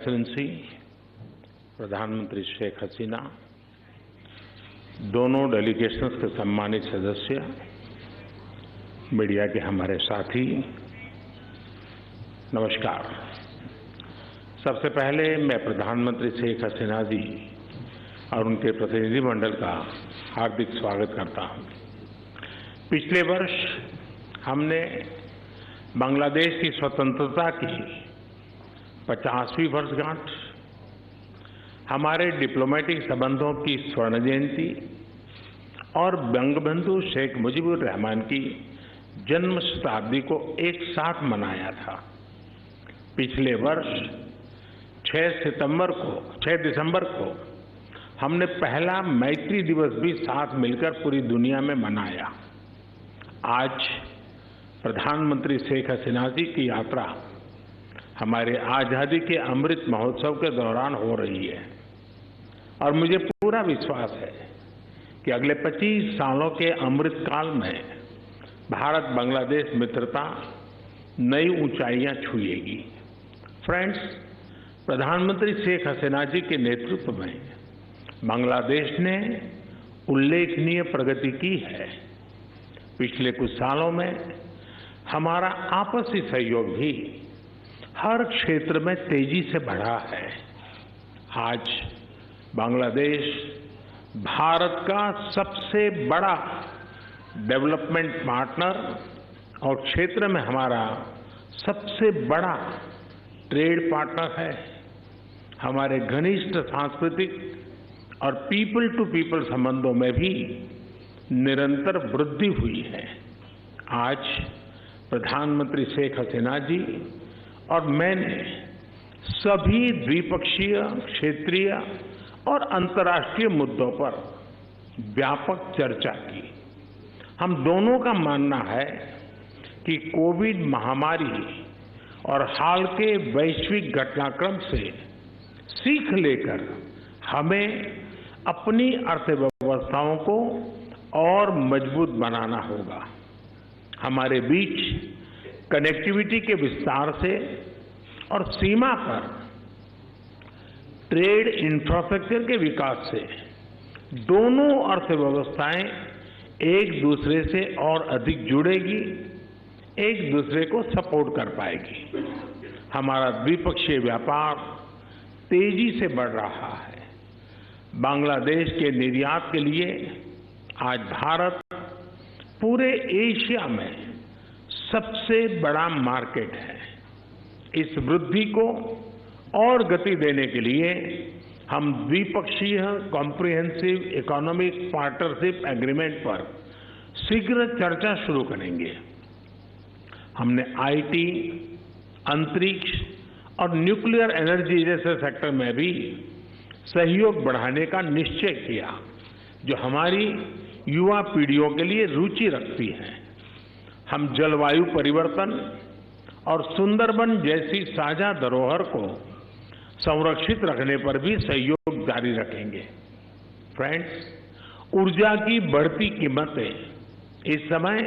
Excellency प्रधानमंत्री शेख हसीना, दोनों delegations के सम्मानित सदस्य, मीडिया के हमारे साथी, नमस्कार। सबसे पहले मैं प्रधानमंत्री शेख हसीना जी और उनके प्रतिनिधिमंडल का हार्दिक स्वागत करता हूं। पिछले वर्ष हमने बांग्लादेश की स्वतंत्रता की 50वीं वर्षगांठ, हमारे डिप्लोमेटिक संबंधों की स्वर्ण जयंती और बंगबंधु शेख मुजीबुर रहमान की जन्म शताब्दी को एक साथ मनाया था। पिछले वर्ष 6 दिसंबर को हमने पहला मैत्री दिवस भी साथ मिलकर पूरी दुनिया में मनाया। आज प्रधानमंत्री शेख हसीना जी की यात्रा हमारे आजादी के अमृत महोत्सव के दौरान हो रही है और मुझे पूरा विश्वास है कि अगले 25 सालों के अमृत काल में भारत बांग्लादेश मित्रता नई ऊंचाइयां छुएगी। फ्रेंड्स, प्रधानमंत्री शेख हसीना जी के नेतृत्व में बांग्लादेश ने उल्लेखनीय प्रगति की है। पिछले कुछ सालों में हमारा आपसी सहयोग भी हर क्षेत्र में तेजी से बढ़ा है। आज बांग्लादेश भारत का सबसे बड़ा डेवलपमेंट पार्टनर और क्षेत्र में हमारा सबसे बड़ा ट्रेड पार्टनर है। हमारे घनिष्ठ सांस्कृतिक और पीपल टू पीपल संबंधों में भी निरंतर वृद्धि हुई है। आज प्रधानमंत्री शेख हसीना जी और मैंने सभी द्विपक्षीय, क्षेत्रीय और अंतर्राष्ट्रीय मुद्दों पर व्यापक चर्चा की। हम दोनों का मानना है कि कोविड महामारी और हाल के वैश्विक घटनाक्रम से सीख लेकर हमें अपनी अर्थव्यवस्थाओं को और मजबूत बनाना होगा। हमारे बीच कनेक्टिविटी के विस्तार से और सीमा पर ट्रेड इंफ्रास्ट्रक्चर के विकास से दोनों अर्थव्यवस्थाएं एक दूसरे से और अधिक जुड़ेगी, एक दूसरे को सपोर्ट कर पाएगी। हमारा द्विपक्षीय व्यापार तेजी से बढ़ रहा है। बांग्लादेश के निर्यात के लिए आज भारत पूरे एशिया में सबसे बड़ा मार्केट है। इस वृद्धि को और गति देने के लिए हम द्विपक्षीय कॉम्प्रिहेंसिव इकोनॉमिक पार्टनरशिप एग्रीमेंट पर शीघ्र चर्चा शुरू करेंगे। हमने आईटी, अंतरिक्ष और न्यूक्लियर एनर्जी जैसे सेक्टर में भी सहयोग बढ़ाने का निश्चय किया, जो हमारी युवा पीढ़ियों के लिए रुचि रखती है। हम जलवायु परिवर्तन और सुंदरबन जैसी साझा धरोहर को संरक्षित रखने पर भी सहयोग जारी रखेंगे। फ्रेंड्स, ऊर्जा की बढ़ती कीमतें इस समय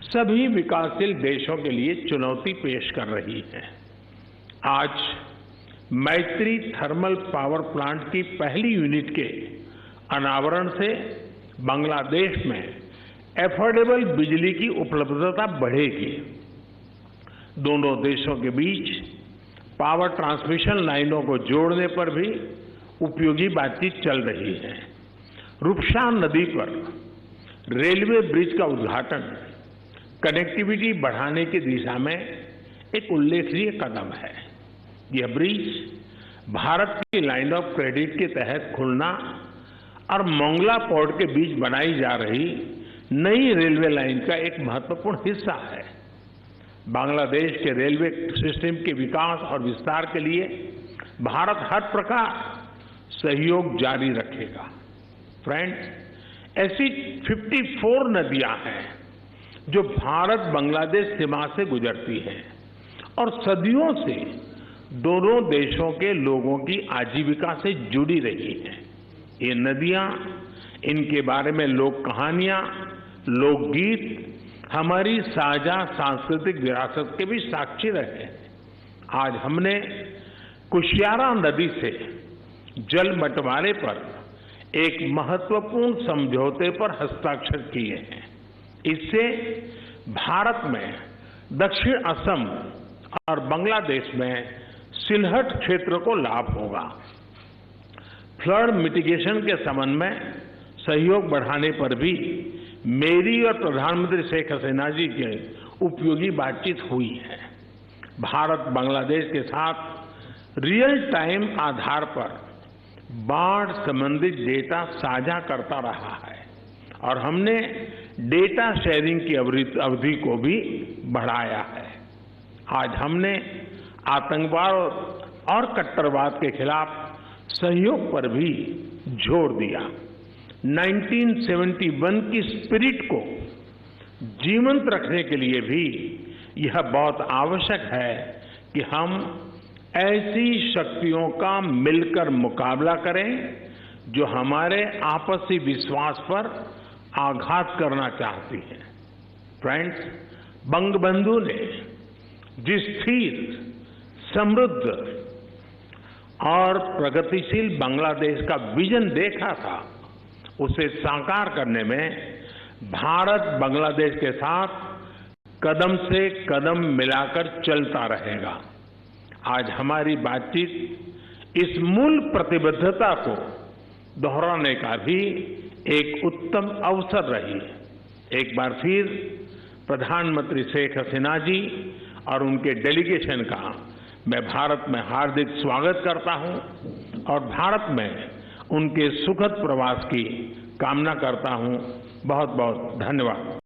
सभी विकासशील देशों के लिए चुनौती पेश कर रही हैं। आज मैत्री थर्मल पावर प्लांट की पहली यूनिट के अनावरण से बांग्लादेश में एफोर्डेबल बिजली की उपलब्धता बढ़ेगी। दोनों देशों के बीच पावर ट्रांसमिशन लाइनों को जोड़ने पर भी उपयोगी बातचीत चल रही है। रुपसा नदी पर रेलवे ब्रिज का उद्घाटन कनेक्टिविटी बढ़ाने की दिशा में एक उल्लेखनीय कदम है। यह ब्रिज भारत की लाइन ऑफ क्रेडिट के तहत खुलना और मोंगला पोर्ट के बीच बनाई जा रही नई रेलवे लाइन का एक महत्वपूर्ण हिस्सा है। बांग्लादेश के रेलवे सिस्टम के विकास और विस्तार के लिए भारत हर प्रकार सहयोग जारी रखेगा। फ्रेंड्स, ऐसी 54 नदियां हैं जो भारत बांग्लादेश सीमा से गुजरती हैं और सदियों से दोनों देशों के लोगों की आजीविका से जुड़ी रही हैं। ये नदियां, इनके बारे में लोक कहानियां, लोकगीत हमारी साझा सांस्कृतिक विरासत के भी साक्षी रहे हैं। आज हमने कुशियारा नदी से जल बंटवारे पर एक महत्वपूर्ण समझौते पर हस्ताक्षर किए हैं। इससे भारत में दक्षिण असम और बांग्लादेश में सिलहट क्षेत्र को लाभ होगा। फ्लड मिटिगेशन के संबंध में सहयोग बढ़ाने पर भी मेरी और प्रधानमंत्री शेख हसीना जी की उपयोगी बातचीत हुई है। भारत बांग्लादेश के साथ रियल टाइम आधार पर बाढ़ संबंधित डेटा साझा करता रहा है और हमने डेटा शेयरिंग की अवधि को भी बढ़ाया है। आज हमने आतंकवाद और कट्टरवाद के खिलाफ सहयोग पर भी जोर दिया। 1971 की स्पिरिट को जीवंत रखने के लिए भी यह बहुत आवश्यक है कि हम ऐसी शक्तियों का मिलकर मुकाबला करें जो हमारे आपसी विश्वास पर आघात करना चाहती हैं। फ्रेंड्स, बंगबंधु ने जिस स्थिर, समृद्ध और प्रगतिशील बांग्लादेश का विजन देखा था, उसे साकार करने में भारत बांग्लादेश के साथ कदम से कदम मिलाकर चलता रहेगा। आज हमारी बातचीत इस मूल प्रतिबद्धता को दोहराने का भी एक उत्तम अवसर रही। एक बार फिर प्रधानमंत्री शेख हसीना जी और उनके डेलीगेशन का मैं भारत में हार्दिक स्वागत करता हूं और भारत में उनके सुखद प्रवास की कामना करता हूं। बहुत बहुत धन्यवाद।